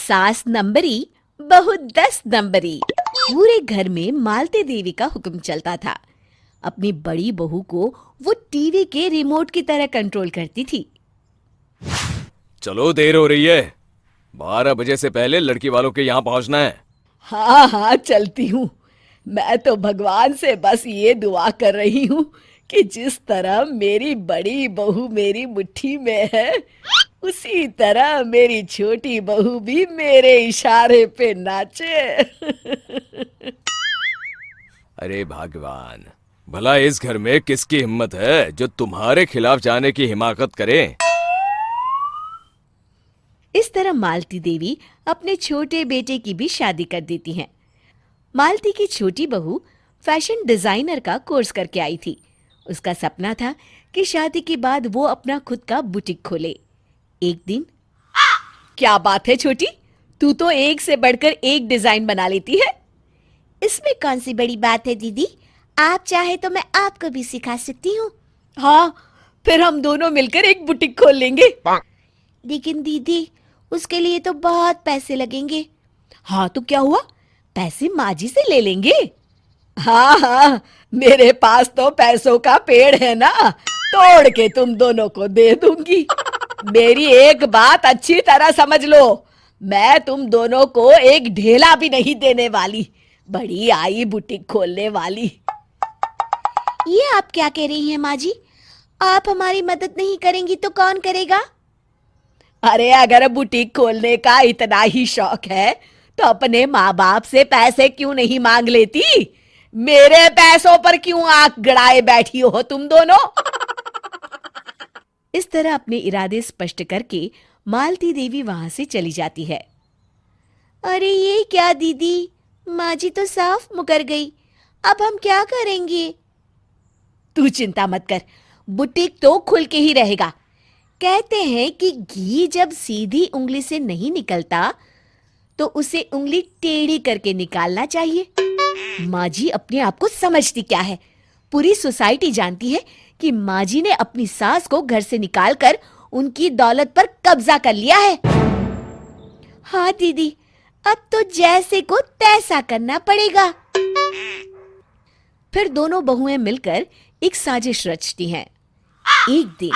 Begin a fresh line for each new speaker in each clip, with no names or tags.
सास नंबरी, बहू 10 नंबरी। पूरे घर में मालती देवी का हुक्म चलता था। अपनी बड़ी बहू को वो टीवी के रिमोट की तरह कंट्रोल करती थी।
चलो, देर हो रही है। 12 बजे से पहले लड़की वालों के यहाँ पहुंचना है।
हाँ हाँ, चलती हूँ। मैं तो भगवान से बस ये दुआ कर रही हूँ कि जिस तरह मेरी बड़ी बहू मेरी मुट्ठी में है, उसी तरह मेरी छोटी बहू भी मेरे इशारे पे नाचे।
अरे भगवान, भला इस घर में किसकी हिम्मत है जो तुम्हारे खिलाफ जाने की हिमाकत करे।
इस तरह मालती देवी अपने छोटे बेटे की भी शादी कर देती हैं। मालती की छोटी बहू फैशन डिजाइनर का कोर्स करके आई थी। उसका सपना था कि शादी के बाद वो अपना खुद का बुटीक खोले। एक दिन,
क्या बात है छोटी, तू तो एक से बढ़कर एक डिजाइन बना लेती है।
इसमें कौन सी बड़ी बात है दीदी? आप चाहे तो मैं आपको भी सिखा सकती हूँ।
हाँ, फिर हम दोनों मिलकर एक बुटीक खोल लेंगे।
लेकिन दीदी, उसके लिए तो बहुत पैसे लगेंगे।
हाँ तो क्या हुआ, पैसे माँ जी से ले लेंगे। हाँ हाँ, मेरे पास तो पैसों का पेड़ है ना, तोड़ के तुम दोनों को दे दूंगी। मेरी एक बात अच्छी तरह समझ लो, मैं तुम दोनों को एक ढेला भी नहीं देने वाली। बड़ी आई बुटीक खोलने वाली।
ये आप क्या कह रही हैं माँ जी? आप हमारी मदद नहीं करेंगी तो कौन करेगा?
अरे अगर बुटीक खोलने का इतना ही शौक है तो अपने माँ बाप से पैसे क्यों नहीं मांग लेती? मेरे पैसों पर क्यों आंख गड़ाए बैठी हो तुम दोनों?
इस तरह अपने इरादे स्पष्ट करके मालती देवी वहां से चली जाती है। अरे ये क्या दीदी, माँ जी तो साफ मुकर गई। अब हम क्या करेंगे?
तू चिंता मत कर, बुटीक तो खुल के ही रहेगा।
कहते हैं कि घी जब सीधी उंगली से नहीं निकलता तो उसे उंगली टेढ़ी करके निकालना चाहिए। माँ जी अपने आप को समझती क्या है? पूरी सोसाइटी जानती है कि माँ जी ने अपनी सास को घर से निकालकर उनकी दौलत पर कब्जा कर लिया है। हाँ दीदी, अब तो जैसे को तैसा करना पड़ेगा। फिर दोनों बहुएं मिलकर एक साजिश रचती हैं। एक दिन,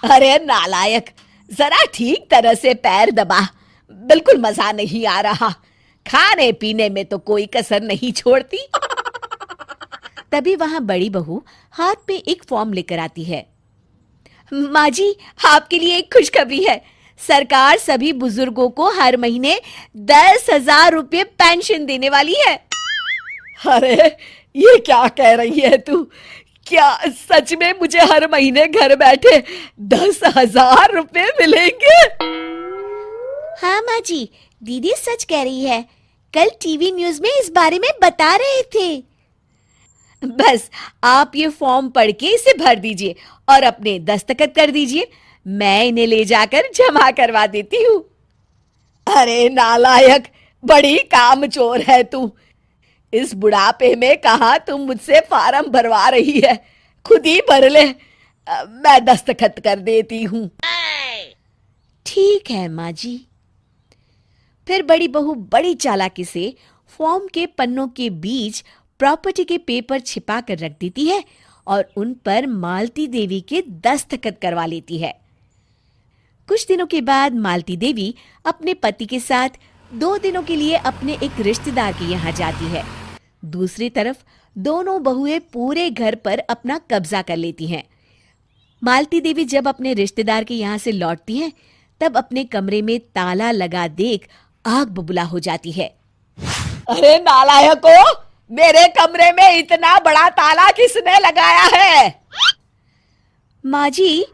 अरे नालायक, जरा ठीक तरह से पैर दबा, बिल्कुल मजा नहीं आ रहा। खाने पीने में तो कोई कसर नहीं छोड़ती।
तभी वहां बड़ी बहू हाथ में एक फॉर्म लेकर आती है।
माँ जी, आपके लिए एक खुशखबरी है। सरकार सभी बुजुर्गों को हर महीने 10,000 रुपये पेंशन देने वाली है। अरे ये क्या कह रही है तू? क्या सच में मुझे हर महीने घर बैठे 10,000 रुपये मिलेंगे?
हाँ माँ जी, दीदी सच कह रही है। कल टीवी न्यूज में इस बारे में बता रहे थे।
बस आप ये फॉर्म पढ़ के इसे भर दीजिए और अपने दस्तखत कर दीजिए। मैं इन्हें ले जाकर जमा करवा देती हूँ। अरे नालायक, बड़ी कामचोर है तू। इस बुढ़ापे में कहाँ तुम मुझसे फार्म भरवा रही है? खुद ही भर ले, मैं दस्तखत कर देती हूँ।
ठीक है माँ जी। फिर बड़ी बहू बड़ी चालाकी से फॉर्म के पन्नों के बीच प्रॉपर्टी के पेपर छिपा कर रख देती है और उन पर मालती देवी के दस्तखत करवा लेती है। कुछ दिनों के बाद मालती देवी अपने पति के साथ 2 दिनों के लिए अपने एक रिश्तेदार के यहाँ जाती है। दूसरी तरफ दोनों बहुएं पूरे घर पर अपना कब्जा कर लेती हैं। मालती देवी जब अपने रिश्तेदार के यहाँ से लौटती हैं, तब अपने कमरे में ताला लगा देख आग बबूला हो जाती है।
अरे नालायको, मेरे कमरे में इतना बड़ा ताला किसने लगाया है?
माँ जी,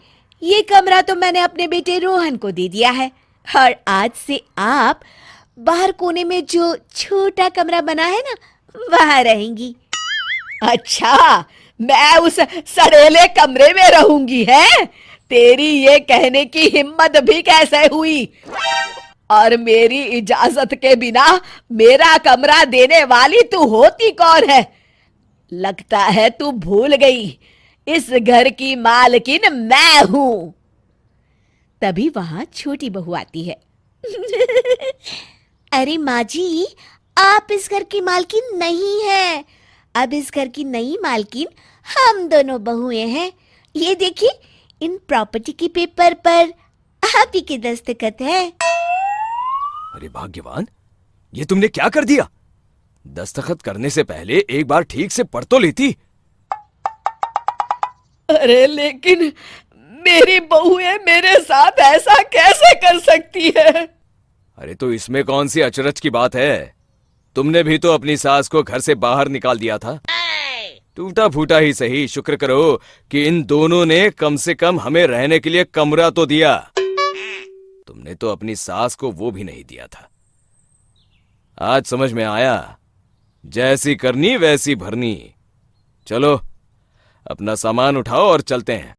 ये कमरा तो मैंने अपने बेटे रोहन को दे दिया है और आज से आप बाहर कोने में जो छोटा कमरा बना है ना, वहां रहेंगी।
अच्छा, मैं उस सड़ेले कमरे में रहूंगी है? तेरी ये कहने की हिम्मत भी कैसे हुई? और मेरी इजाजत के बिना मेरा कमरा देने वाली तू होती कौन है? लगता है तू भूल गई, इस घर की मालकिन मैं हूं।
तभी वहां छोटी बहू आती है।
अरे माँ जी, आप इस घर की मालकिन नहीं है। अब इस घर की नई मालकिन हम दोनों बहुएं हैं। ये देखिए, इन प्रॉपर्टी के पेपर पर आप ही के दस्तखत है।
अरे भाग्यवान, ये तुमने क्या कर दिया? दस्तखत करने से पहले एक बार ठीक से पढ़ तो लेती।
अरे लेकिन मेरी बहुएं मेरे साथ ऐसा कैसे कर सकती है?
अरे तो इसमें कौन सी अचरज की बात है? तुमने भी तो अपनी सास को घर से बाहर निकाल दिया था। टूटा फूटा ही सही, शुक्र करो कि इन दोनों ने कम से कम हमें रहने के लिए कमरा तो दिया। तुमने तो अपनी सास को वो भी नहीं दिया था। आज समझ में आया, जैसी करनी वैसी भरनी। चलो, अपना सामान उठाओ और चलते हैं।